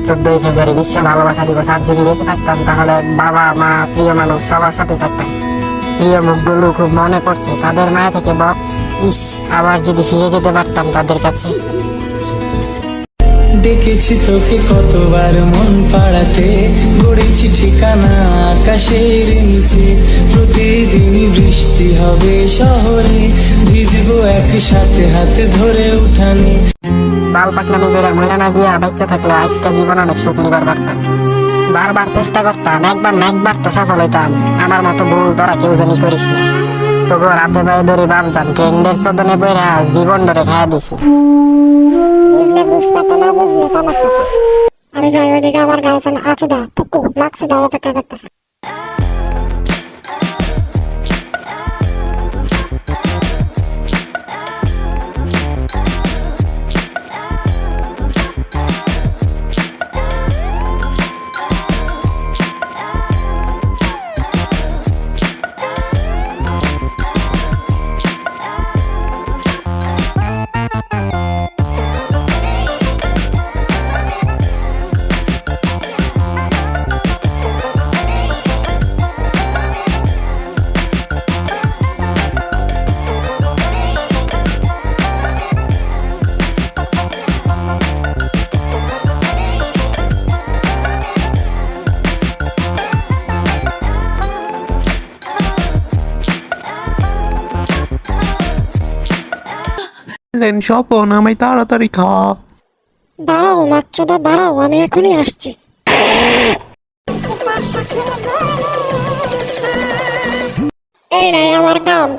14 ফেব্রুয়ারি বিশ্ব ভালোবাসা দিবস। আর যদি বেঁচে থাকতাম তাহলে বাবা মা প্রিয় মানুষ সবার সাথে থাকতাম। প্রিয় মুখগুলো খুব মনে পড়ছে, তাদের মায়া থেকে ইস, আবার যদি ফিরে যেতে পারতাম তাদের কাছে। ডেকেছি তোকে কতবার মন পাড়াতে, গড়েছি ঠিকানা আকাশের নিচে। প্রতিদিনই বৃষ্টি হবে শহরে, ভিজবো একসাথে হাতে ধরে উঠানে। বাল পাকনামি করে মহিলা না গিয়া বাচ্চা থাকলে আজকে জীবন অনেক সুখ নিবার পারতাম। বারবার চেষ্টা করতাম, একবার না একবার তো সফল হইতাম। আমার মতো ভুল তোরা কেউ জানি করিস না। তবু রাতে পায়ে ধরে ভাবতাম ট্রেন্ডের সদনে বইরা জীবন ধরে খাইয়া দিস না। বুঝলে বুঝতে তো না বুঝলে তোমার কথা। আমি যাই ওইদিকে, আমার গার্লফ্রেন্ড আছে দা টুকু মাকসুদা অপেক্ষা করতেছে। স্বপন, আমায় তাড়াতাড়ি খা। দাঁড়াও মাকসুদা দাঁড়াও, আমি এখনই আসছি। এই নাই আমার কাম।